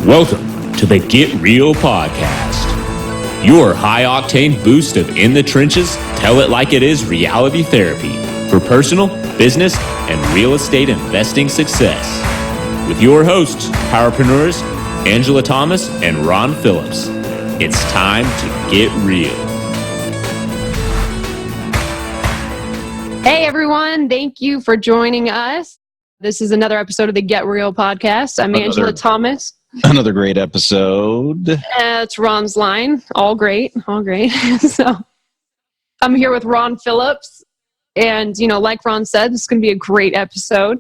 Welcome to the Get Real Podcast, your high-octane boost of in the trenches, tell it like it is reality therapy for personal, business, and real estate investing success. With your hosts, powerpreneurs, Angela Thomas and Ron Phillips. It's time to get real. Hey everyone, thank you for joining us. This is another episode of the Get Real Podcast. I'm Angela Thomas. Another great episode. It's Ron's line. All great. So I'm here with Ron Phillips. And, like Ron said, this is going to be a great episode.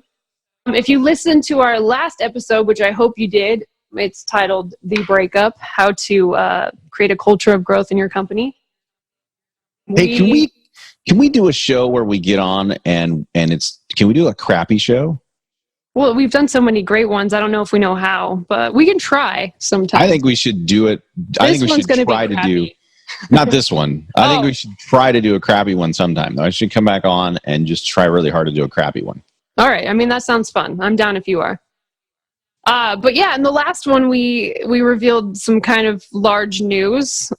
If you listened to our last episode, which I hope you did, it's titled The Breakup, How to Create a Culture of Growth in Your Company. Hey, can we do a show where we get on and can we do a crappy show? Well, we've done so many great ones. I don't know if we know how, but we can try sometime. I think we should do it. I think we should try to do, not this one. I think we should try to do a crappy one sometime. I should come back on and just try really hard to do a crappy one. All right. I mean, that sounds fun. I'm down if you are. But yeah, in the last one, we revealed some kind of large news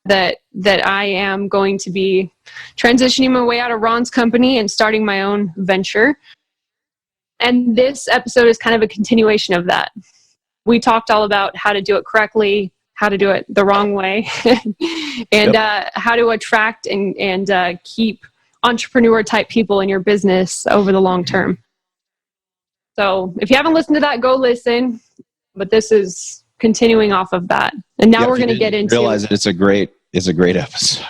that I am going to be transitioning my way out of Ron's company and starting my own venture. And this episode is kind of a continuation of that. We talked all about how to do it correctly, how to do it the wrong way, and how to attract and keep entrepreneur-type people in your business over the long term. So if you haven't listened to that, go listen. But this is continuing off of that. And now we're going to get into... Realize that it's a great episode.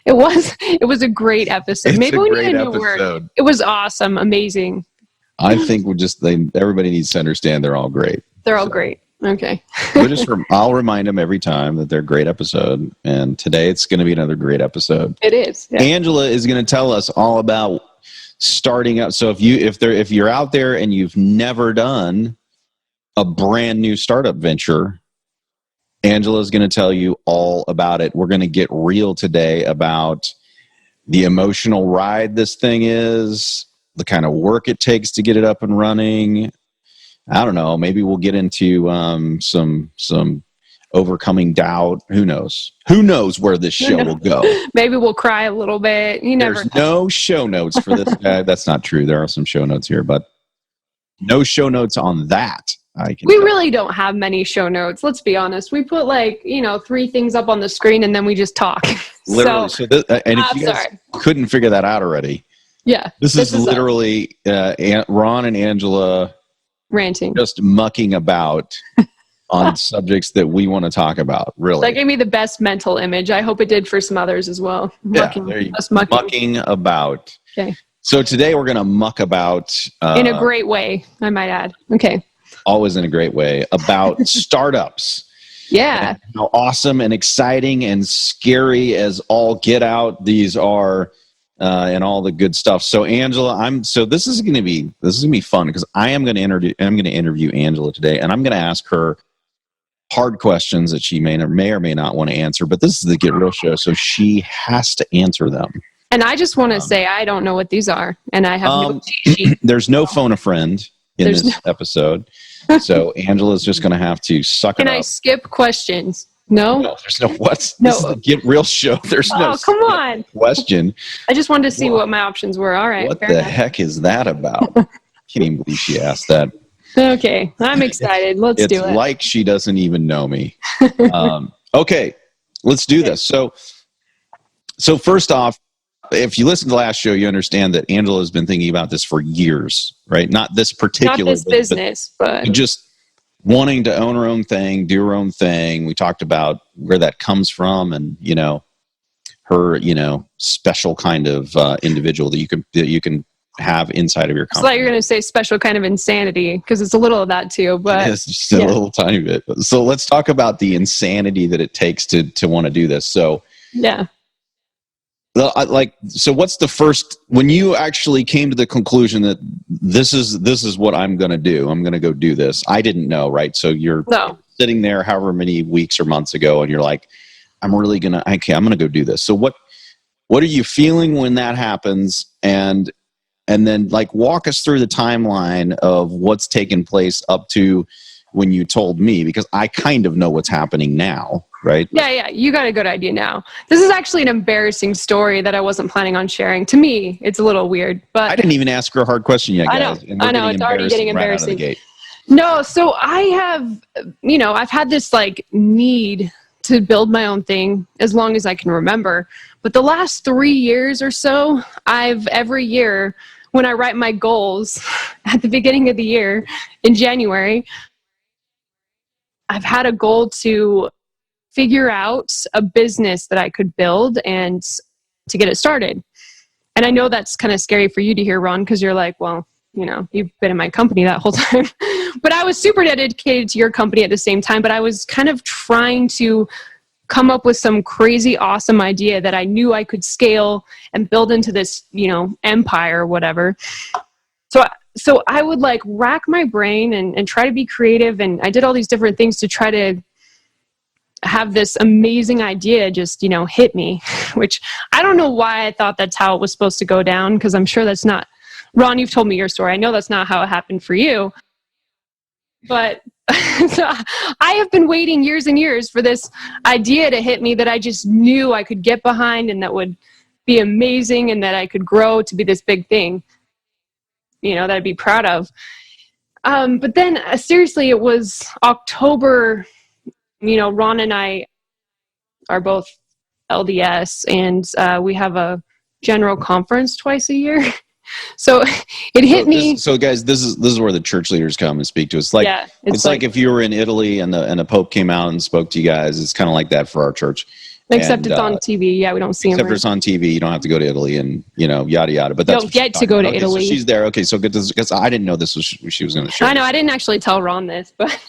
It was a great episode. Maybe we need a new word. It was awesome, amazing. I think everybody needs to understand they're all great. They're all great. Okay. I'll remind them every time that they're a great episode. And today it's going to be another great episode. It is. Yeah. Angela is going to tell us all about starting up. So if you're out there and you've never done a brand new startup venture, Angela is going to tell you all about it. We're going to get real today about the emotional ride this thing is, the kind of work it takes to get it up and running. I don't know. Maybe we'll get into some overcoming doubt. Who knows? Who knows where this show will go? Maybe we'll cry a little bit. There's no show notes for this guy. That's not true. There are some show notes here, but no show notes on that. We really don't have many show notes. Let's be honest. We put 3 things up on the screen and then we just talk. Literally. And if you guys couldn't figure that out already, yeah, this is literally Ron and Angela ranting, just mucking about on subjects that we want to talk about. Really, that gave me the best mental image. I hope it did for some others as well. Mucking about. Okay. So today we're going to muck about in a great way, I might add. Okay. Always in a great way about startups. Yeah. How awesome and exciting and scary as all get out these are. And all the good stuff. So Angela, this is going to be fun because I'm going to interview Angela today, and I'm going to ask her hard questions that she may or may not want to answer. But this is the Get Real show, so she has to answer them. And I just want to say I don't know what these are, and I have no cheat sheet. There's no phone a friend in this episode, so Angela's just going to have to suck it up. Can I skip questions? No, there's no what. No. This is the Get Real show. There's no come on question. I just wanted to see what my options were. All right. What the heck is that about? Can't even believe she asked that. Okay, I'm excited. Let's do it. It's like she doesn't even know me. Okay, let's do this. So first off, if you listen to the last show, you understand that Angela has been thinking about this for years, right? Not this particular business, but just wanting to own her own thing, do her own thing. We talked about where that comes from and, her, special kind of individual that you can have inside of your company. I thought you were going to say special kind of insanity because it's a little of that too, but it's just a little tiny bit. So let's talk about the insanity that it takes to want to do this. So yeah. So what's the first, when you actually came to the conclusion that this is what I'm going to do, I'm going to go do this. I didn't know, right? So you're sitting there however many weeks or months ago and you're like, I'm going to go do this. So what are you feeling when that happens? And then walk us through the timeline of what's taken place up to when you told me, because I kind of know what's happening now, right? Yeah, you got a good idea now. This is actually an embarrassing story that I wasn't planning on sharing. To me, it's a little weird, but I didn't even ask her a hard question yet, I guys. know, And we're I know, it's already getting right out of the embarrassing. gate. No, so I have, I've had this like need to build my own thing as long as I can remember. But the last 3 years or so, every year when I write my goals at the beginning of the year in January, I've had a goal to figure out a business that I could build and to get it started. And I know that's kind of scary for you to hear, Ron, because you're like, well, you've been in my company that whole time. But I was super dedicated to your company at the same time. But I was kind of trying to come up with some crazy, awesome idea that I knew I could scale and build into this, empire or whatever. So I would like rack my brain and try to be creative. And I did all these different things to try to have this amazing idea just, hit me, which I don't know why I thought that's how it was supposed to go down, because I'm sure that's not. Ron, you've told me your story. I know that's not how it happened for you. But so I have been waiting years and years for this idea to hit me that I just knew I could get behind and that would be amazing and that I could grow to be this big thing, that I'd be proud of. But then seriously, it was October. Ron and I are both LDS, and we have a general conference twice a year. So it hit me. So guys, this is where the church leaders come and speak to us. Like, yeah, it's like if you were in Italy and the Pope came out and spoke to you guys. It's kind of like that for our church. Except it's on TV. Yeah, we don't see him. Except it's on TV. You don't have to go to Italy and, yada, yada. But that's you don't get to go to Italy. So she's there. Okay, so good. Because I didn't know this was she was going to share. I know. I didn't actually tell Ron this, but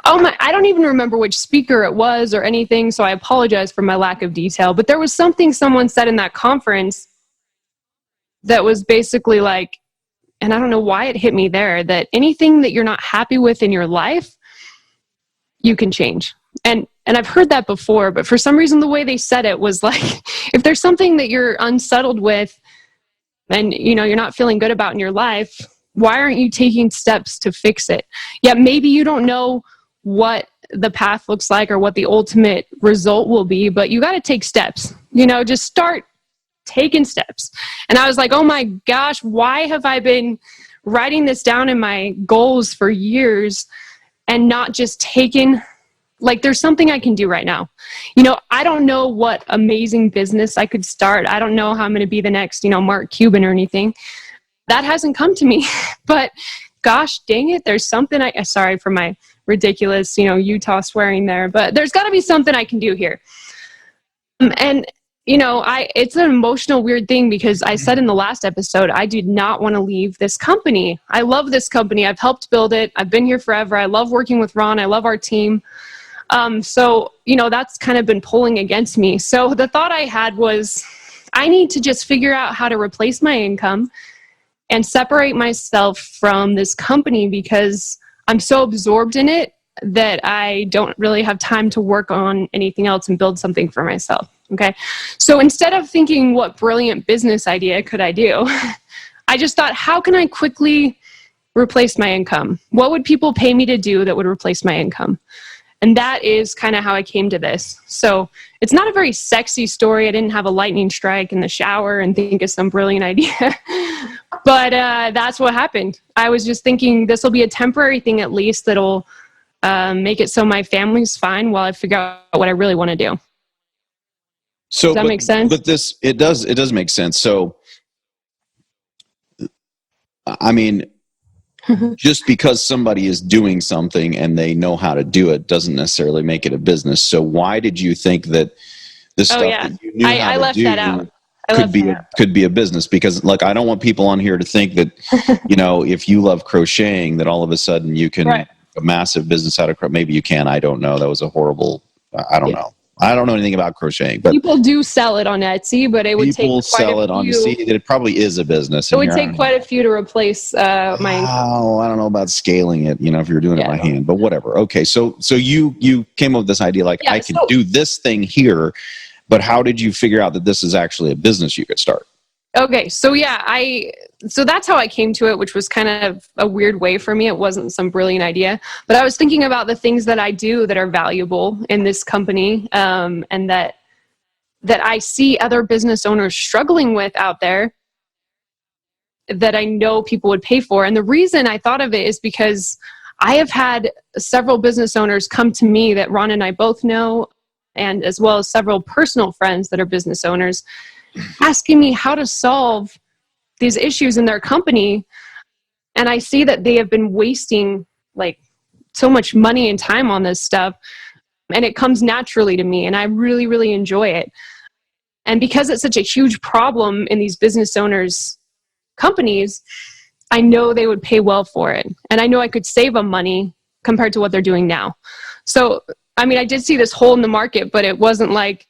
oh my! I don't even remember which speaker it was or anything. So I apologize for my lack of detail. But there was something someone said in that conference that was basically like, and I don't know why it hit me there, that anything that you're not happy with in your life, you can change. And I've heard that before, but for some reason the way they said it was like, if there's something that you're unsettled with and you're not feeling good about in your life, why aren't you taking steps to fix it? Yeah, maybe you don't know what the path looks like or what the ultimate result will be, but you got to take steps. Just start taking steps. And I was like, oh my gosh, why have I been writing this down in my goals for years and not just taking, like, there's something I can do right now. I don't know what amazing business I could start. I don't know how I'm going to be the next, Mark Cuban or anything. That hasn't come to me, but gosh, dang it. There's something sorry for my ridiculous, Utah swearing there, but there's got to be something I can do here. And it's an emotional, weird thing because I said in the last episode, I did not want to leave this company. I love this company. I've helped build it. I've been here forever. I love working with Ron. I love our team. So, that's kind of been pulling against me. So the thought I had was, I need to just figure out how to replace my income and separate myself from this company because I'm so absorbed in it that I don't really have time to work on anything else and build something for myself. Okay. So instead of thinking what brilliant business idea could I do, I just thought, how can I quickly replace my income? What would people pay me to do that would replace my income? And that is kind of how I came to this. So it's not a very sexy story. I didn't have a lightning strike in the shower and think of some brilliant idea. But that's what happened. I was just thinking this will be a temporary thing at least that'll make it so my family's fine while I figure out what I really want to do. So does that make sense? But it does make sense. So, I mean, just because somebody is doing something and they know how to do it doesn't necessarily make it a business. So why did you think that the stuff that you knew how to left do that out. could be a business? Because I don't want people on here to think that, if you love crocheting, that all of a sudden you can make a massive business out of crochet. Maybe you can. I don't know. That was a horrible, I don't know. I don't know anything about crocheting, but people do sell it on Etsy, but it would take quite sell it on Etsy. It probably is a business. It would take quite a few to replace my. Oh, I don't know about scaling it. If you're doing it by hand, but whatever. Okay, so you came up with this idea, I can do this thing here, but how did you figure out that this is actually a business you could start? Okay, so yeah, so that's how I came to it, which was kind of a weird way for me. It wasn't some brilliant idea, but I was thinking about the things that I do that are valuable in this company, and that I see other business owners struggling with out there that I know people would pay for. And the reason I thought of it is because I have had several business owners come to me that Ron and I both know, and as well as several personal friends that are business owners, asking me how to solve these issues in their company. And I see that they have been wasting like so much money and time on this stuff, and it comes naturally to me, and I really, really enjoy it. And because it's such a huge problem in these business owners' companies, I know they would pay well for it. And I know I could save them money compared to what they're doing now. So, I mean, I did see this hole in the market, but it wasn't like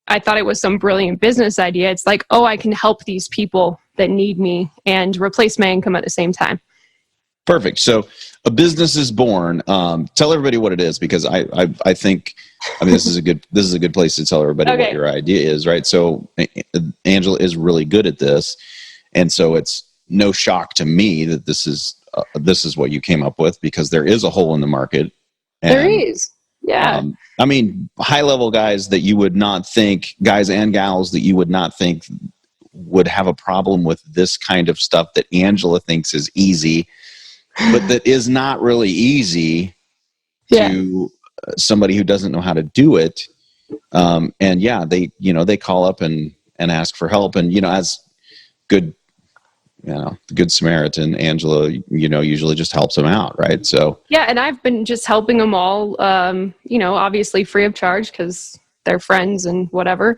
I thought it was some brilliant business idea. It's like, oh, I can help these people that need me and replace my income at the same time. Perfect. So a business is born. Tell everybody what it is, because I think, I mean, this is a good place to tell everybody Okay. what your idea is, right? So Angela is really good at this, and so it's no shock to me that this is what you came up with, because there is a hole in the market. And, there is. Yeah. I mean, high level guys that you would not think, guys and gals that you would not think would have a problem with this kind of stuff that Angela thinks is easy, but that is not really easy to somebody who doesn't know how to do it. And yeah, they call up and ask for help. And, as good, the Good Samaritan, Angela, usually just helps them out. Right. So, yeah. And I've been just helping them all, obviously free of charge because they're friends and whatever.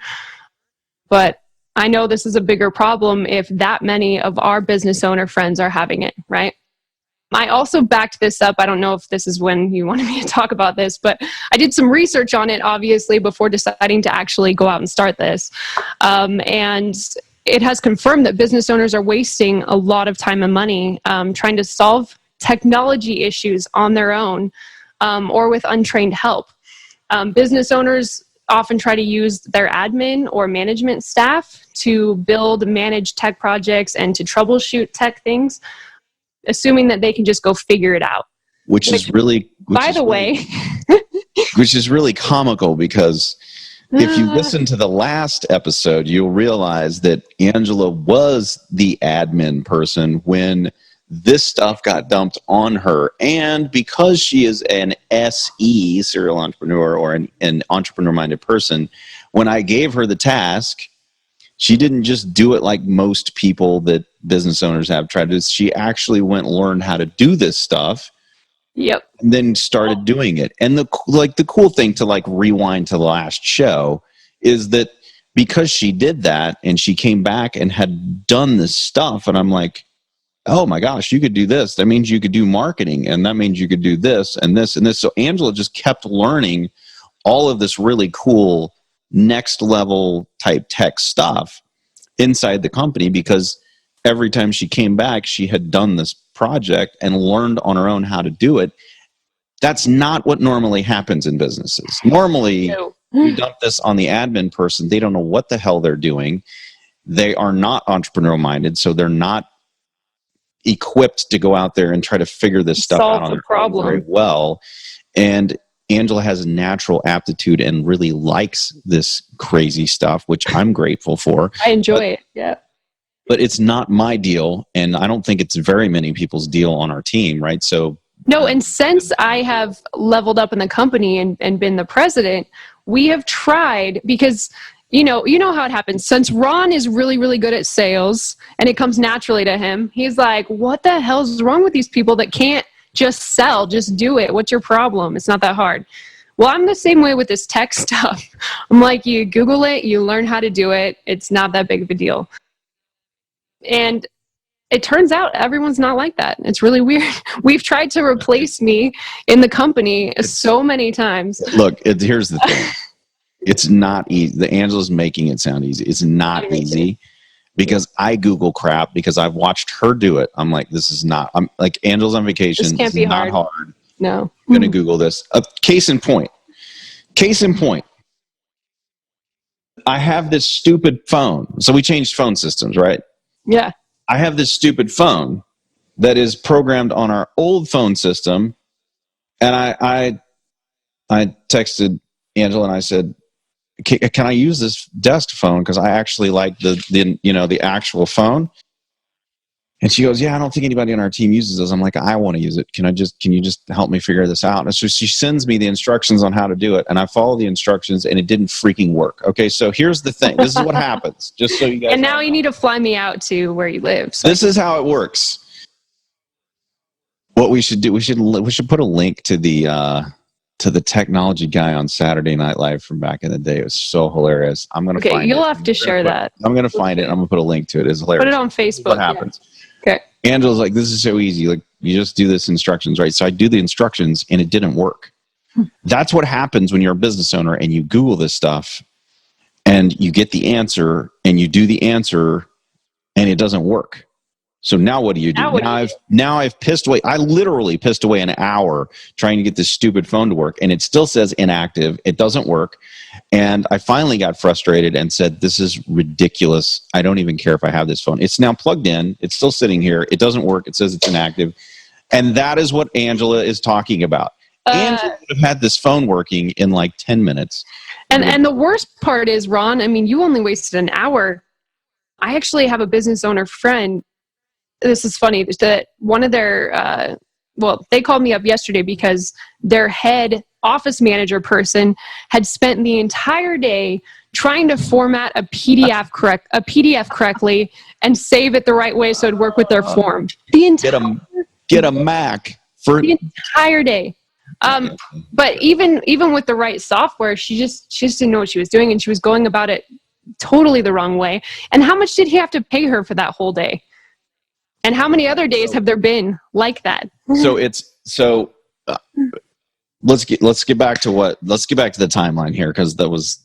But I know this is a bigger problem if that many of our business owner friends are having it, right? I also backed this up. I don't know if this is when you wanted me to talk about this, but I did some research on it, obviously, before deciding to actually go out and start this. And it has confirmed that business owners are wasting a lot of time and money trying to solve technology issues on their own or with untrained help. Business owners often try to use their admin or management staff to build, manage tech projects and to troubleshoot tech things, assuming that they can just go figure it out. Which is really comical, because if you listen to the last episode, you'll realize that Angela was the admin person when this stuff got dumped on her. And because she is an SE, serial entrepreneur, or an entrepreneur-minded person, when I gave her the task, she didn't just do it like most people that business owners have tried to. She actually went and learned how to do this stuff. Yep. And then started doing it. And the cool thing to rewind to the last show is that because she did that and she came back and had done this stuff, and I'm like, oh my gosh, you could do this. That means you could do marketing, and that means you could do this and this and this. So Angela just kept learning all of this really cool next level type tech stuff inside the company, because every time she came back, she had done this project and learned on her own how to do it. That's not what normally happens in businesses. Normally, you dump this on the admin person. They don't know what the hell they're doing. They are not entrepreneurial minded, so they're not equipped to go out there and try to figure this stuff out on their own very well. And Angela has a natural aptitude and really likes this crazy stuff, which I'm grateful for. I enjoy it, yeah. But it's not my deal, and I don't think it's very many people's deal on our team, right? So no, and since I have leveled up in the company and been the president, we have tried, because you know how it happens. Since Ron is really, really good at sales and it comes naturally to him, he's like, what the hell's wrong with these people that can't just sell, just do it? What's your problem? It's not that hard. Well, I'm the same way with this tech stuff. I'm like, you Google it, you learn how to do it. It's not that big of a deal. And it turns out everyone's not like that. It's really weird. We've tried to replace me in the company so many times. Look, here's the thing. It's not easy. The Angela's making it sound easy. It's not easy, because I Google crap because I've watched her do it. I'm like, this is not, I'm like, Angela's on vacation. This can't be not hard. No. I'm going to Google this. Case in point. I have this stupid phone. So we changed phone systems, right? Yeah. I have this stupid phone that is programmed on our old phone system. And I texted Angela and I said, can I use this desk phone? Because I actually like the actual phone. And she goes, yeah, I don't think anybody on our team uses this. I'm like, I want to use it. Can you just help me figure this out? And so she sends me the instructions on how to do it. And I follow the instructions and it didn't freaking work. Okay, so here's the thing. This is what happens. Just so you guys And now you need to fly me out to where you live. So this is how it works. What we should do, we should put a link to the technology guy on Saturday Night Live from back in the day. It was so hilarious. I'm going to find it. You'll have to share that. I'm going to find it. And I'm going to put a link to it. It's hilarious. Put it on Facebook. What happens? Yeah. Okay. Angela's like, this is so easy. Like, you just do this instructions, right? So I do the instructions and it didn't work. That's what happens when you're a business owner and you Google this stuff and you get the answer and you do the answer and it doesn't work. So now what do you do? Now I've pissed away. I literally pissed away an hour trying to get this stupid phone to work, and it still says inactive. It doesn't work. And I finally got frustrated and said, this is ridiculous. I don't even care if I have this phone. It's now plugged in. It's still sitting here. It doesn't work. It says it's inactive. And that is what Angela is talking about. Angela would have had this phone working in like 10 minutes. And the worst part is, Ron, I mean, you only wasted an hour. I actually have a business owner friend. This is funny that one of their, they called me up yesterday because their head office manager person had spent the entire day trying to format a PDF correctly and save it the right way so it'd work with their form. Get a Mac for the entire day. But even with the right software, she just didn't know what she was doing, and she was going about it totally the wrong way. And how much did he have to pay her for that whole day? And how many other days have there been like that? Let's get back to the timeline here, because that was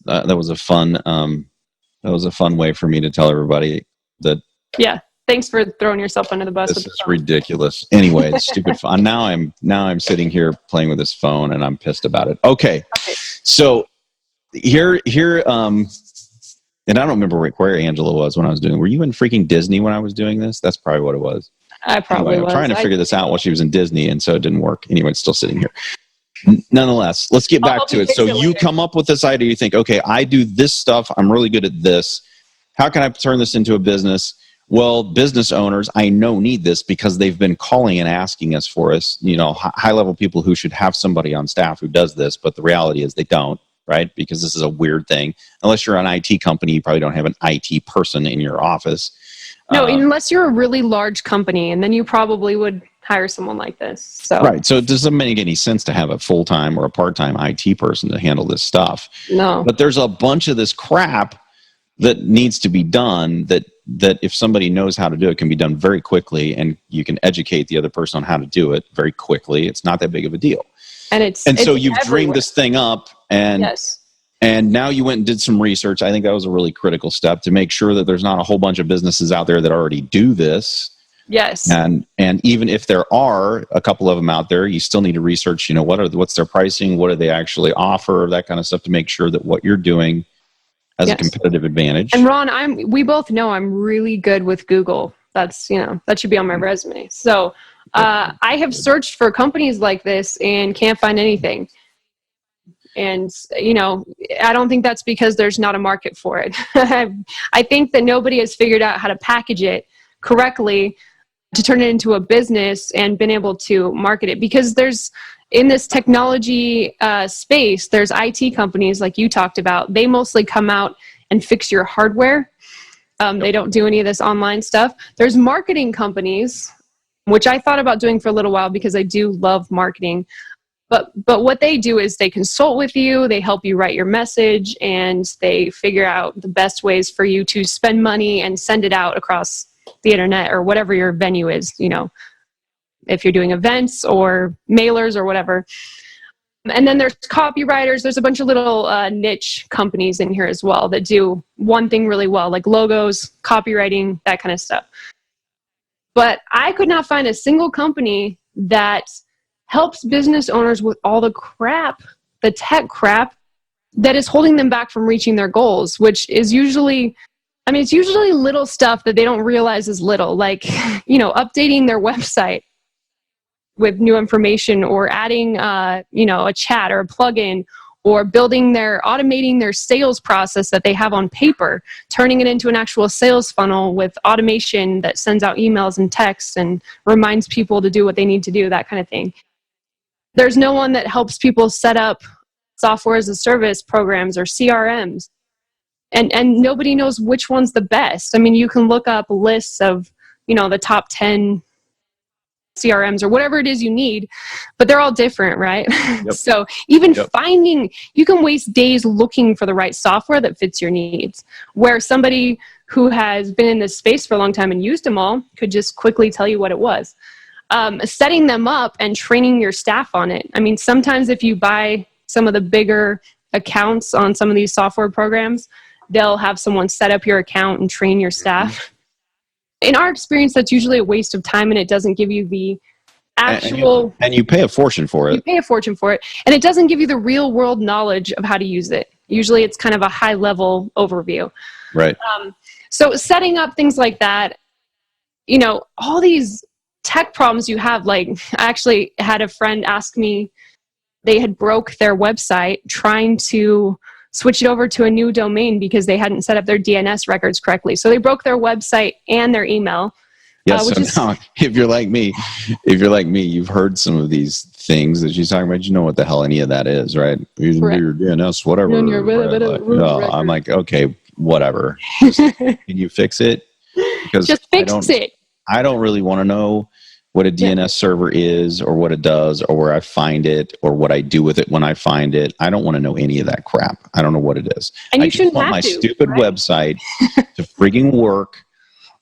a fun way for me to tell everybody that. Yeah. Thanks for throwing yourself under the bus. This is ridiculous. Anyway, it's stupid fun. Now I'm sitting here playing with this phone and I'm pissed about it. Okay. So here and I don't remember where Angela was when I was doing it. Were you in freaking Disney when I was doing this? That's probably what it was. I probably was. I'm trying to figure this out while she was in Disney, and so it didn't work. Anyway, it's still sitting here. Nonetheless, let's get back to it. So you come up with this idea. You think, okay, I do this stuff. I'm really good at this. How can I turn this into a business? Well, business owners, I know, need this because they've been calling and asking us for us, high-level people who should have somebody on staff who does this, but the reality is they don't. Right? Because this is a weird thing. Unless you're an IT company, you probably don't have an IT person in your office. No, unless you're a really large company, and then you probably would hire someone like this. So right. So it doesn't make any sense to have a full-time or a part-time IT person to handle this stuff. No. But there's a bunch of this crap that needs to be done that if somebody knows how to do it, can be done very quickly, and you can educate the other person on how to do it very quickly. It's not that big of a deal. And so you've dreamed this thing up, and yes. And now you went and did some research. I think that was a really critical step to make sure that there's not a whole bunch of businesses out there that already do this. Yes. And even if there are a couple of them out there, you still need to research, what's their pricing, what do they actually offer, that kind of stuff, to make sure that what you're doing has a competitive advantage. And Ron, we both know I'm really good with Google. That's, that should be on my resume. So I have searched for companies like this and can't find anything. And, I don't think that's because there's not a market for it. I think that nobody has figured out how to package it correctly to turn it into a business and been able to market it. Because in this technology space, there's IT companies like you talked about. They mostly come out and fix your hardware. They don't do any of this online stuff. There's marketing companies, which I thought about doing for a little while because I do love marketing. But what they do is they consult with you, they help you write your message, and they figure out the best ways for you to spend money and send it out across the internet or whatever your venue is, if you're doing events or mailers or whatever. And then there's copywriters. There's a bunch of little niche companies in here as well that do one thing really well, like logos, copywriting, that kind of stuff. But I could not find a single company that helps business owners with all the crap, the tech crap, that is holding them back from reaching their goals, which is usually, I mean, it's usually little stuff that they don't realize is little, like, updating their website with new information, or adding, a chat or a plugin, or automating their sales process that they have on paper, turning it into an actual sales funnel with automation that sends out emails and texts and reminds people to do what they need to do, that kind of thing. There's no one that helps people set up software as a service programs or CRMs. And nobody knows which one's the best. I mean, you can look up lists of, the top 10 CRMs or whatever it is you need, but they're all different, right? Yep. So even you can waste days looking for the right software that fits your needs, where somebody who has been in this space for a long time and used them all could just quickly tell you what it was. Setting them up and training your staff on it. I mean, sometimes if you buy some of the bigger accounts on some of these software programs, they'll have someone set up your account and train your staff. In our experience, that's usually a waste of time, and it doesn't give you the actual... And you pay a fortune for it. You pay a fortune for it, and it doesn't give you the real world knowledge of how to use it. Usually it's kind of a high level overview. Right. So setting up things like that, all these tech problems you have, like I actually had a friend ask me, they had broke their website trying to switch it over to a new domain because they hadn't set up their DNS records correctly. So they broke their website and their email. Yes. Now, if you're like me, you've heard some of these things that she's talking about. You know what the hell any of that is, right? You can do your DNS, whatever. I'm like, okay, whatever. Can you fix it? Because just fix it. I don't really want to know what a DNS server is, or what it does, or where I find it, or what I do with it when I find it. I don't want to know any of that crap. I don't know what it is. And you shouldn't want my stupid website to frigging work.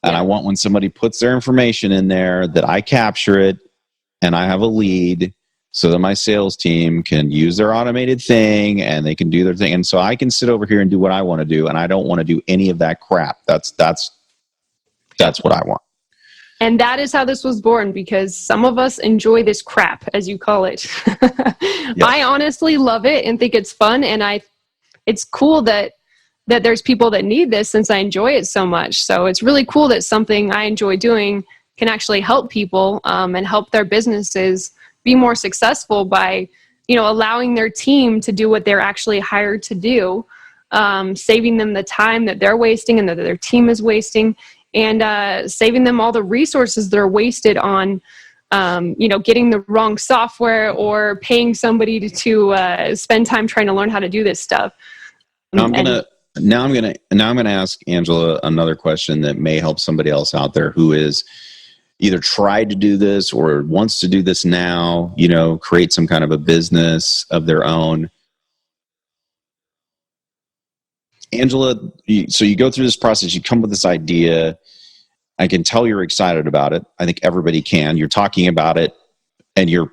And I want when somebody puts their information in there that I capture it and I have a lead so that my sales team can use their automated thing and they can do their thing. And so I can sit over here and do what I want to do. And I don't want to do any of that crap. That's what I want. And that is how this was born, because some of us enjoy this crap, as you call it. Yes. I honestly love it and think it's fun. And it's cool that there's people that need this, since I enjoy it so much. So it's really cool that something I enjoy doing can actually help people and help their businesses be more successful by, allowing their team to do what they're actually hired to do, saving them the time that they're wasting and that their team is wasting, and saving them all the resources that are wasted on, getting the wrong software or paying somebody to spend time trying to learn how to do this stuff. Now I'm gonna ask Angela another question that may help somebody else out there who is either tried to do this or wants to do this now. Create some kind of a business of their own. Angela, so you go through this process, you come with this idea. I can tell you're excited about it. I think everybody can. You're talking about it, and you're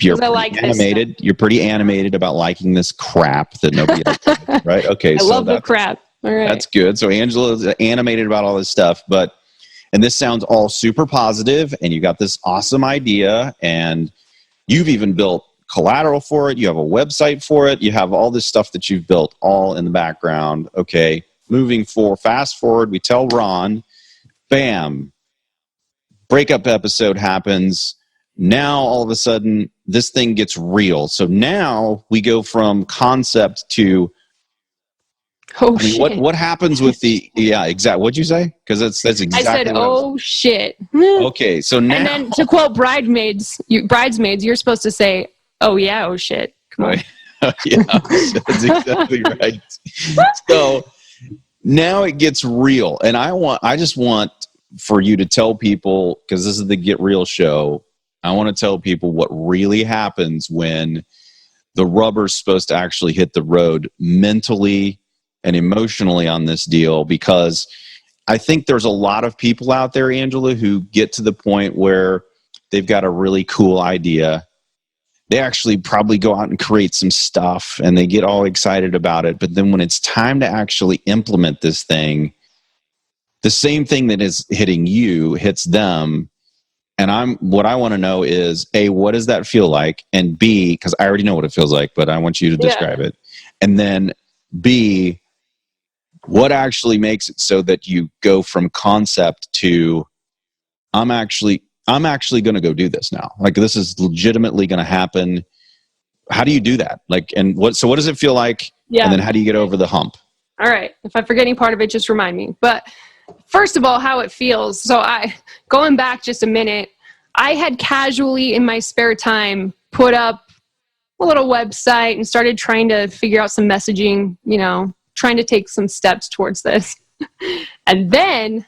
pretty animated. You're pretty animated about liking this crap that nobody else likes, right? Okay, I love the crap. All right. That's good. So Angela's animated about all this stuff, and this sounds all super positive, and you got this awesome idea, and you've even built collateral for it. You have a website for it. You have all this stuff that you've built all in the background. Okay, fast forward, we tell Ron, bam, breakup episode happens. Now all of a sudden this thing gets real. So now we go from concept to shit. What happens with exactly. What'd you say? Because that's exactly. I said, shit. Okay, so now, and then to quote Bridesmaids, you're supposed to say, oh yeah, oh shit. Come on. Yeah, that's exactly right. So now it gets real, and I just want for you to tell people, because this is the Get Real show. I want to tell people what really happens when the rubber's supposed to actually hit the road mentally and emotionally on this deal, because I think there's a lot of people out there, Angela, who get to the point where they've got a really cool idea. They actually probably go out and create some stuff and they get all excited about it. But then when it's time to actually implement this thing, the same thing that is hitting you hits them. And what I want to know is, A, what does that feel like? And B, because I already know what it feels like, but I want you to describe it. And then B, what actually makes it so that you go from concept to I'm actually going to go do this now. Like, this is legitimately going to happen. How do you do that? Like, and what does it feel like? Yeah. And then how do you get over the hump? All right. If I forget any part of it, just remind me. But first of all, how it feels. So going back just a minute, I had casually in my spare time put up a little website and started trying to figure out some messaging, trying to take some steps towards this. And then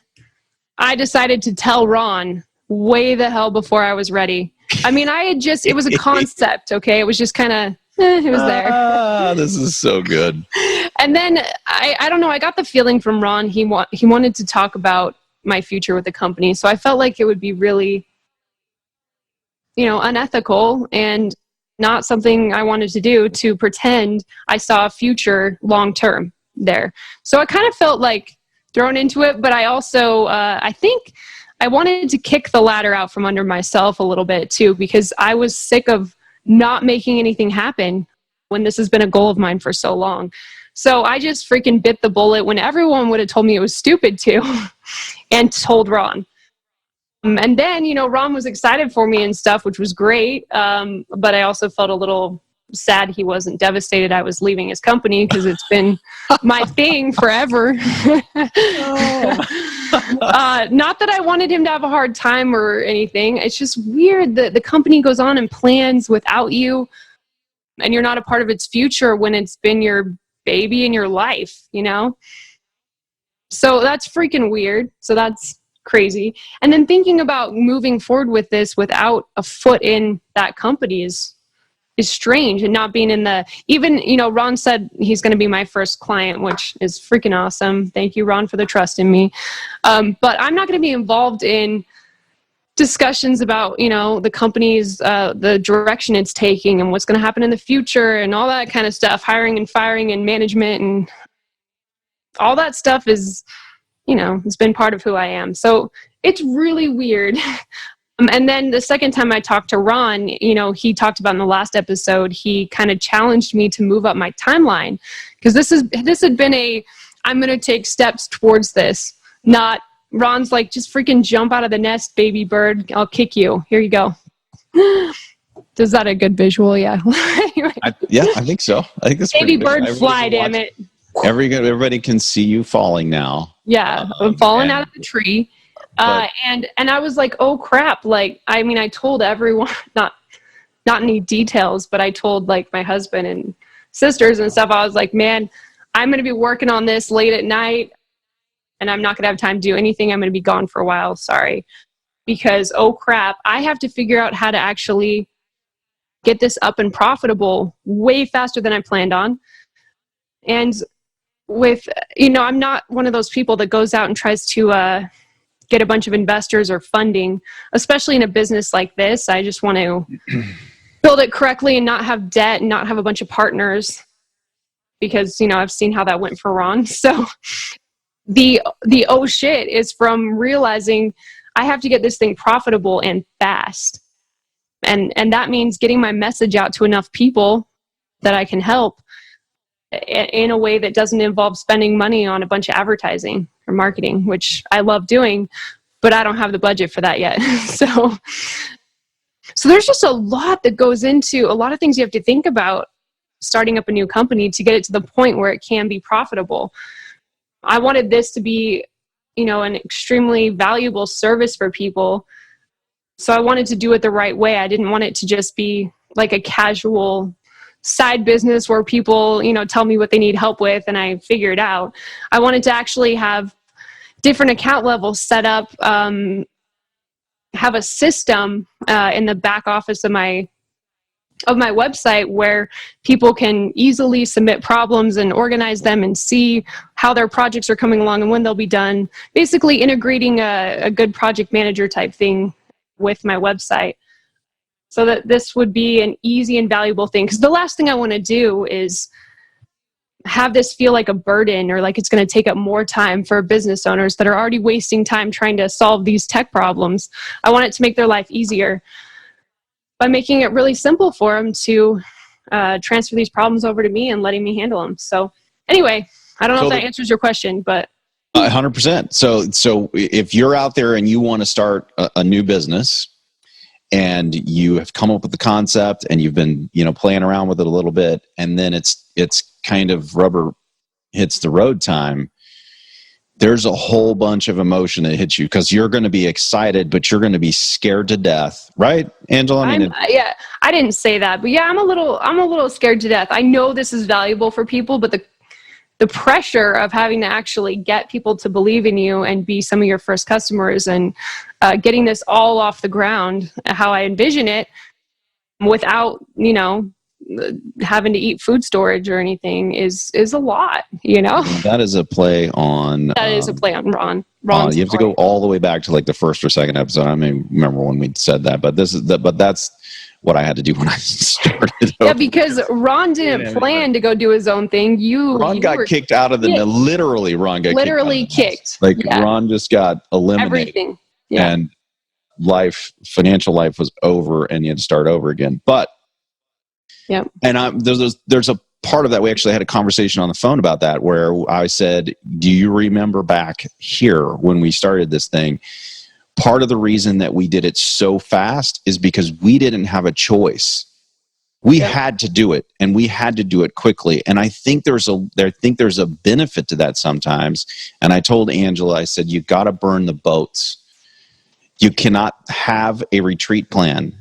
I decided to tell Ron way the hell before I was ready. I mean, it was a concept, okay? It was just kind of, it was there. This is so good. And then, I don't know, I got the feeling from Ron, he wanted to talk about my future with the company. So I felt like it would be really, unethical and not something I wanted to do, to pretend I saw a future long-term there. So I kind of felt like thrown into it, but I also, I think I wanted to kick the ladder out from under myself a little bit too, because I was sick of not making anything happen when this has been a goal of mine for so long. So I just freaking bit the bullet when everyone would have told me it was stupid to, and told Ron. And then, Ron was excited for me and stuff, which was great. But I also felt a little sad he wasn't devastated I was leaving his company, because it's been my thing forever. Not that I wanted him to have a hard time or anything. It's just weird that the company goes on and plans without you, and you're not a part of its future when it's been your baby in your life, So that's freaking weird. So that's crazy. And then thinking about moving forward with this without a foot in that company is strange, and not being in Ron said he's going to be my first client, which is freaking awesome. Thank you, Ron, for the trust in me. But I'm not going to be involved in discussions about, the company's, the direction it's taking and what's going to happen in the future and all that kind of stuff, hiring and firing and management and all that stuff is, it's been part of who I am. So it's really weird. And then the second time I talked to Ron, he talked about in the last episode, he kind of challenged me to move up my timeline, because this had been I'm going to take steps towards this, not Ron's like, just freaking jump out of the nest, baby bird. I'll kick you. Here you go. Is that a good visual? Yeah. I think so. I think it's baby bird fly, damn it. Everybody can see you falling now. Yeah, I'm falling out of the tree. And I was like, oh crap. Like, I mean, I told everyone, not any details, but I told like my husband and sisters and stuff. I was like, man, I'm going to be working on this late at night, and I'm not going to have time to do anything. I'm going to be gone for a while. Sorry. Because, oh crap, I have to figure out how to actually get this up and profitable way faster than I planned on. And with, I'm not one of those people that goes out and tries to get a bunch of investors or funding, especially in a business like this. I just want to build it correctly and not have debt and not have a bunch of partners, because, I've seen how that went for Ron. So the oh shit is from realizing I have to get this thing profitable and fast. And that means getting my message out to enough people that I can help in a way that doesn't involve spending money on a bunch of advertising or marketing, which I love doing, but I don't have the budget for that yet. So there's just a lot that goes into, a lot of things you have to think about starting up a new company to get it to the point where it can be profitable. I wanted this to be, an extremely valuable service for people. So I wanted to do it the right way. I didn't want it to just be like a casual side business where people, tell me what they need help with and I figure it out. I wanted to actually have different account levels set up, have a system in the back office of my website where people can easily submit problems and organize them and see how their projects are coming along and when they'll be done. Basically integrating a good project manager type thing with my website, so that this would be an easy and valuable thing. Because the last thing I want to do is have this feel like a burden, or like it's going to take up more time for business owners that are already wasting time trying to solve these tech problems. I want it to make their life easier by making it really simple for them to transfer these problems over to me and letting me handle them. So anyway, I don't know if that answers your question, but 100%. So if you're out there and you want to start a new business and you have come up with the concept and you've been, playing around with it a little bit, and then it's kind of rubber hits the road time, there's a whole bunch of emotion that hits you because you're going to be excited, but you're going to be scared to death, right, Angela? I didn't say that, but yeah, I'm a little scared to death. I know this is valuable for people, but the pressure of having to actually get people to believe in you and be some of your first customers and getting this all off the ground, how I envision it, without having to eat food storage or anything is a lot. That is a play on. That is a play on Ron. You have to go all the way back to like the first or second episode. I don't even remember when we said that, but that's what I had to do when I started. Yeah, because Ron didn't plan to go do his own thing. Ron got kicked out of literally. Ron got kicked. Ron just got eliminated. Everything. Yeah. And financial life was over, and you had to start over again. But yeah, and there's a part of that. We actually had a conversation on the phone about that, where I said, "Do you remember back here when we started this thing?" Part of the reason that we did it so fast is because we didn't have a choice. We had to do it, and we had to do it quickly. And I think there's a benefit to that sometimes. And I told Angela, I said, you got to burn the boats. You cannot have a retreat plan.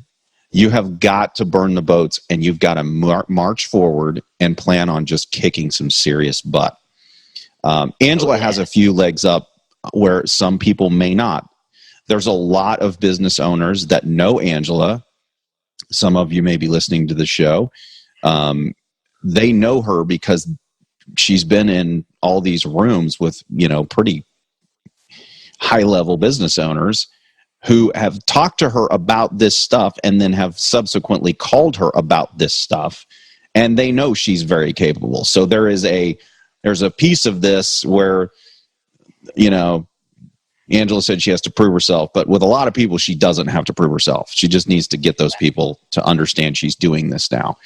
You have got to burn the boats, and you've got to march forward and plan on just kicking some serious butt. Angela has a few legs up where some people may not. There's a lot of business owners that know Angela. Some of you may be listening to the show. They know her because she's been in all these rooms with, pretty high-level business owners who have talked to her about this stuff and then have subsequently called her about this stuff. And they know she's very capable. So there's a piece of this where, Angela said she has to prove herself, but with a lot of people, she doesn't have to prove herself. She just needs to get those people to understand she's doing this now.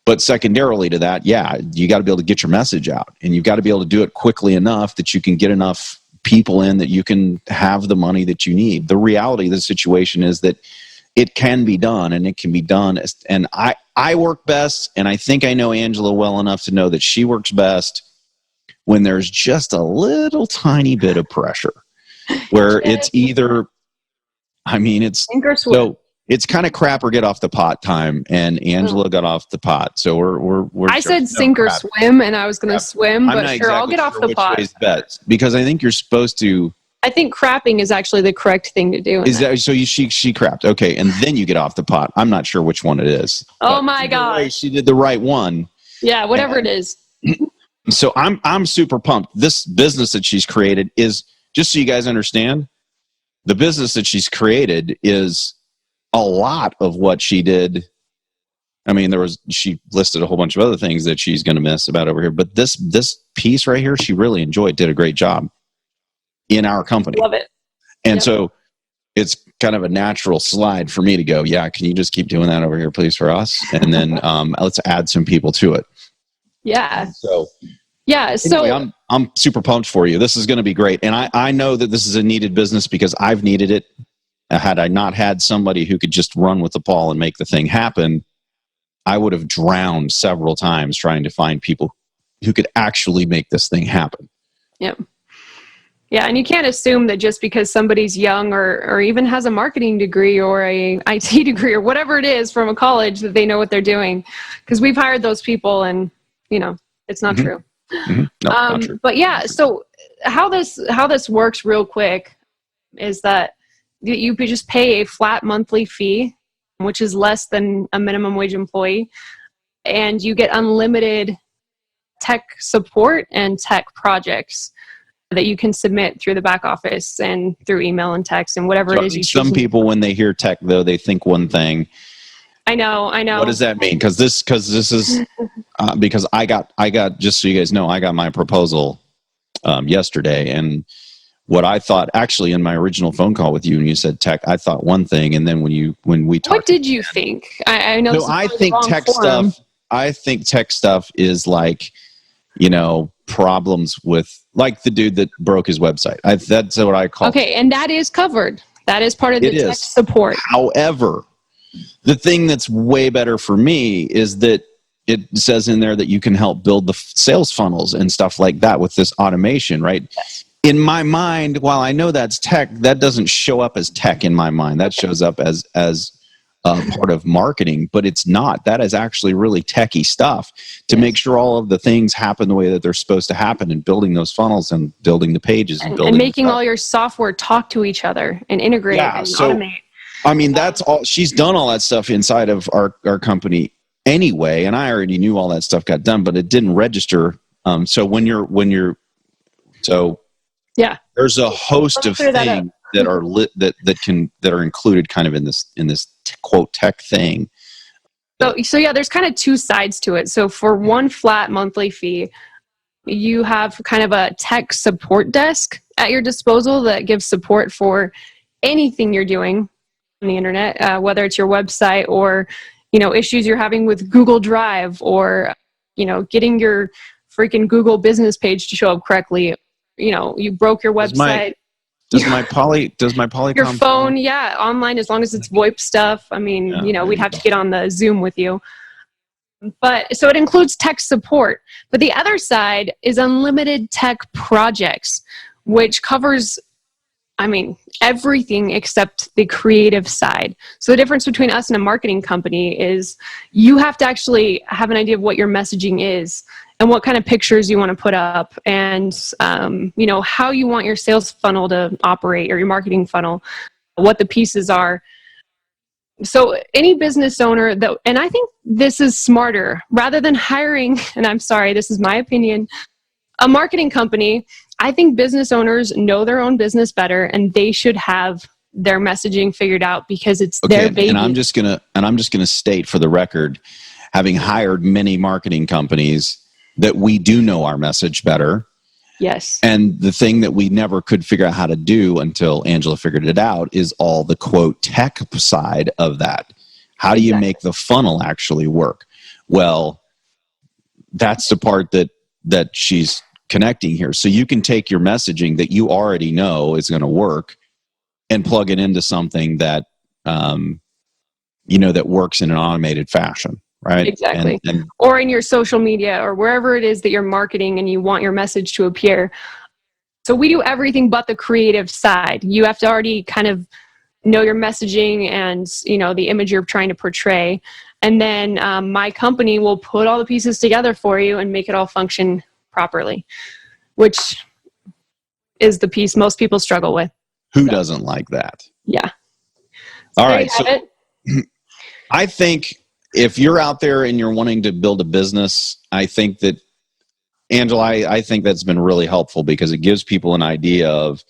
But secondarily to that, you got to be able to get your message out, and you've got to be able to do it quickly enough that you can get enough people in that you can have the money that you need. The reality of the situation is that it can be done, and it can be done. And I work best, and I think I know Angela well enough to know that she works best when there's just a little tiny bit of pressure. Where it's either, it's sink or swim. So it's kind of crap or get off the pot time, and Angela got off the pot. So we're. I said sink or swim, and I was going to swim, but sure, I'll get off the pot. Because I think you're supposed to. I think crapping is actually the correct thing to do. Is that so? She crapped, okay, and then you get off the pot. I'm not sure which one it is. Oh my God! She did the right one. Yeah, whatever it is. So I'm super pumped. This business that she's created is. Just so you guys understand, the business that she's created is a lot of what she did. She listed a whole bunch of other things that she's going to miss about over here. But this piece right here, she really enjoyed, did a great job in our company. Love it. And so it's kind of a natural slide for me to go, can you just keep doing that over here, please, for us? And then let's add some people to it. Yeah. So... Yeah, so anyway, I'm super pumped for you. This is going to be great. And I know that this is a needed business because I've needed it. Had I not had somebody who could just run with the ball and make the thing happen, I would have drowned several times trying to find people who could actually make this thing happen. Yep. Yeah, and you can't assume that just because somebody's young or even has a marketing degree or a IT degree or whatever it is from a college that they know what they're doing. Because we've hired those people and, it's not true. Mm-hmm. No, not true. But so how this works real quick is that you just pay a flat monthly fee, which is less than a minimum wage employee, and you get unlimited tech support and tech projects that you can submit through the back office and through email and text and whatever it is you choose. Some people, when they hear tech, though, they think one thing. I know. What does that mean? Because this is because I got just so you guys know, I got my proposal yesterday, and what I thought actually in my original phone call with you, and you said tech, I thought one thing, and then when we talked, what did you think? I know. No, I think tech stuff. I think tech stuff is like, problems with like the dude that broke his website. That's what I call. Okay, and that is covered. That is part of the tech support. However, the thing that's way better for me is that it says in there that you can help build the sales funnels and stuff like that with this automation, right? In my mind, while I know that's tech, that doesn't show up as tech in my mind. That shows up as part of marketing, but it's not. That is actually really techie stuff to make sure all of the things happen the way that they're supposed to happen, and building those funnels and building the pages and making all your software talk to each other and integrate and automate. I mean, that's all. She's done all that stuff inside of our company anyway, and I already knew all that stuff got done, but it didn't register. There's a host of things that are that are included kind of in this quote tech thing. So yeah, there's kind of two sides to it. So for one flat monthly fee, you have kind of a tech support desk at your disposal that gives support for anything you're doing on the internet, whether it's your website or, issues you're having with Google Drive, or, getting your freaking Google business page to show up correctly. You broke your website. Does my Polycom your phone, online, as long as it's VoIP stuff. I mean, we'd have to get on the Zoom with you. But so it includes tech support. But the other side is unlimited tech projects, which covers, everything except the creative side. So the difference between us and a marketing company is you have to actually have an idea of what your messaging is and what kind of pictures you want to put up, and how you want your sales funnel to operate, or your marketing funnel, what the pieces are. So any business owner and I think this is smarter, rather than hiring, and I'm sorry, this is my opinion, a marketing company. I think business owners know their own business better, and they should have their messaging figured out, because it's their baby. And I'm just gonna state for the record, having hired many marketing companies, that we do know our message better. Yes. And the thing that we never could figure out how to do until Angela figured it out is all the quote tech side of that. How do you make the funnel actually work? Well, that's the part that she's connecting here. So you can take your messaging that you already know is going to work and plug it into something that, that works in an automated fashion. Right. Exactly. Or in your social media, or wherever it is that you're marketing and you want your message to appear. So we do everything but the creative side. You have to already kind of know your messaging and, the image you're trying to portray. And then my company will put all the pieces together for you and make it all function properly, which is the piece most people struggle with. Who doesn't like that? Yeah. All right. So I think if you're out there and you're wanting to build a business, I think that, Angela, I think that's been really helpful, because it gives people an idea of,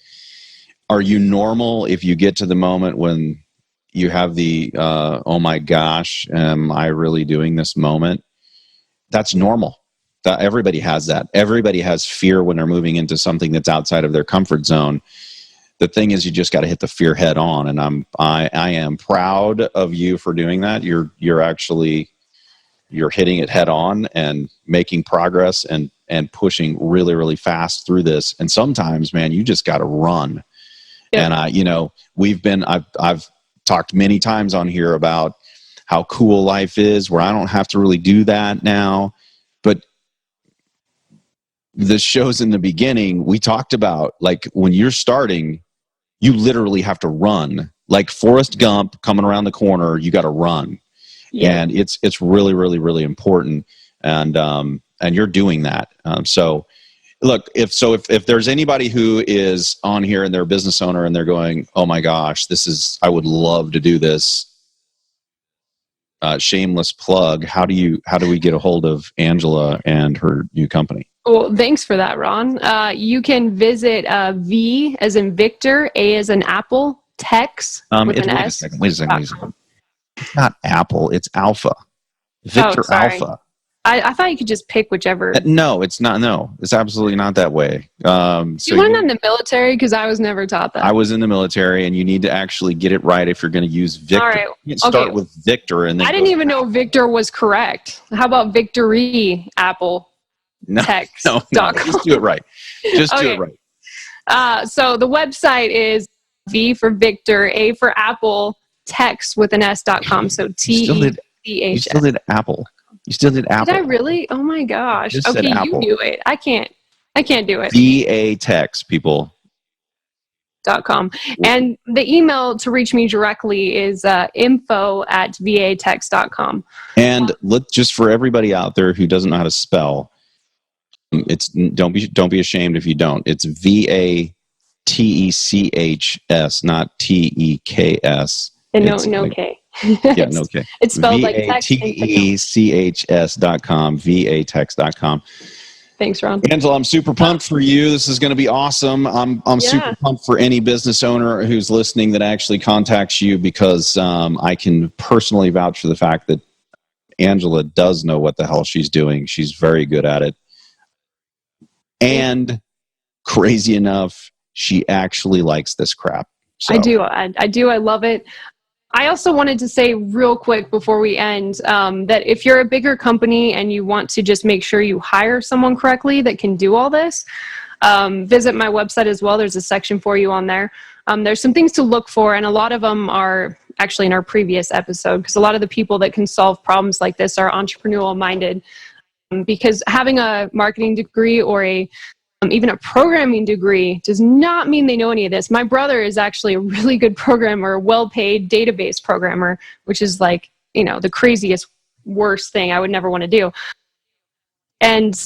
are you normal if you get to the moment when you have the, oh my gosh, am I really doing this moment? That's normal. Everybody has that. Everybody has fear when they're moving into something that's outside of their comfort zone. The thing is, you just got to hit the fear head on, and I am proud of you for doing that. You're hitting it head on and making progress and pushing really, really fast through this. And sometimes, man, you just got to run. Yeah. And I've talked many times on here about how cool life is, where I don't have to really do that now. But the shows in the beginning, we talked about, like, when you're starting, you literally have to run. Like Forrest Gump coming around the corner, you got to run. Yeah. And it's really, really, really important. And you're doing that. So look, if there's anybody who is on here and they're a business owner and they're going, oh my gosh, I would love to do this. Shameless plug. How do we get a hold of Angela and her new company? Well, thanks for that, Ron. You can visit V as in Victor, A as in Apple, Tex with an S. Wait a second. It's not Apple, it's Alpha. Victor Alpha. I thought you could just pick whichever. No, it's not. No, it's absolutely not that way. You learned that in the military? Because I was never taught that. I was in the military, and you need to actually get it right if you're going to use Victor. All right. You can't start with Victor, and then I didn't even know Victor was correct. How about Victory Apple? No, just do it right. Just do it right. So the website is V for Victor, A for Apple, text with an S.com. So TECH. You still did Apple. You still did Apple. Did I really? Oh my gosh. Okay, you do it. I can't do it. VA Text, people. .com. And the email to reach me directly is info@vatext.com. And just for everybody out there who doesn't know how to spell, it's don't be ashamed if you don't. It's VATECHS, not TEKS. And no K. Yeah, no K. It's spelled like text. VATECHS.com, VAText.com. Thanks, Ron. Angela, I'm super pumped for you. This is going to be awesome. I'm super pumped for any business owner who's listening that actually contacts you, because I can personally vouch for the fact that Angela does know what the hell she's doing. She's very good at it. And crazy enough, she actually likes this crap. So. I do. I love it. I also wanted to say real quick before we end that if you're a bigger company and you want to just make sure you hire someone correctly that can do all this, visit my website as well. There's a section for you on there. There's some things to look for, and a lot of them are actually in our previous episode, because a lot of the people that can solve problems like this are entrepreneurial minded. Because having a marketing degree or even a programming degree does not mean they know any of this. My brother is actually a really good programmer, a well-paid database programmer, which is like, the craziest, worst thing I would never want to do. And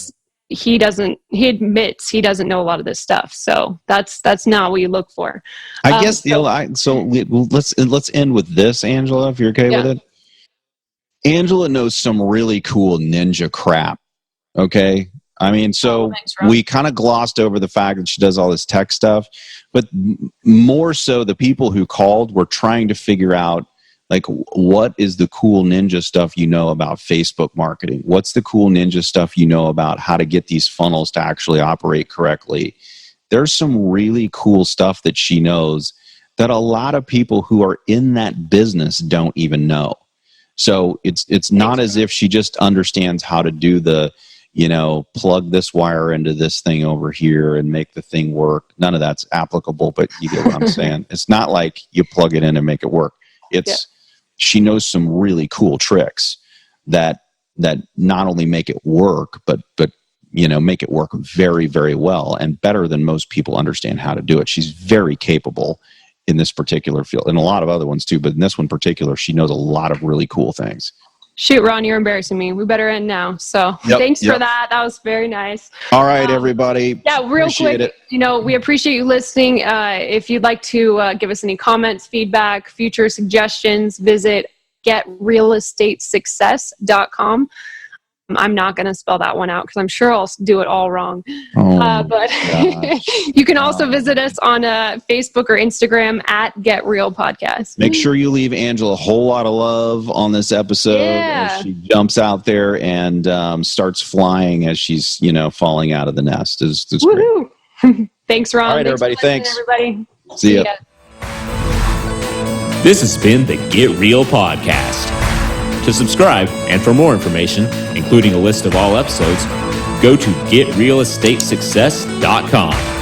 he admits he doesn't know a lot of this stuff. So that's not what you look for. I guess let's end with this, Angela, if you're okay with it. Angela knows some really cool ninja crap. Okay. I mean, so we kind of glossed over the fact that she does all this tech stuff, but more so the people who called were trying to figure out, like, what is the cool ninja stuff you know about Facebook marketing? What's the cool ninja stuff you know about how to get these funnels to actually operate correctly? There's some really cool stuff that she knows that a lot of people who are in that business don't even know. So it's not as if she just understands how to do the, plug this wire into this thing over here and make the thing work. None of that's applicable, but you get what I'm saying. It's not like you plug it in and make it work. She knows some really cool tricks that not only make it work, but make it work very, very well and better than most people understand how to do it. She's very capable in this particular field, and a lot of other ones too, but in this one in particular, she knows a lot of really cool things. Shoot, Ron, you're embarrassing me. We better end now. So thanks for that. That was very nice. All right, everybody. Yeah, real quick, we appreciate you listening. If you'd like to give us any comments, feedback, future suggestions, visit getrealestatesuccess.com. I'm not going to spell that one out because I'm sure I'll do it all wrong. But you can also visit us on Facebook or Instagram at Get Real Podcast. Make sure you leave Angela a whole lot of love on this episode as she jumps out there and starts flying as she's, falling out of the nest. It's great. Thanks, Ron. All right, everybody. Thanks. Everybody. See ya. This has been the Get Real Podcast. To subscribe and for more information, including a list of all episodes, go to getrealestatesuccess.com.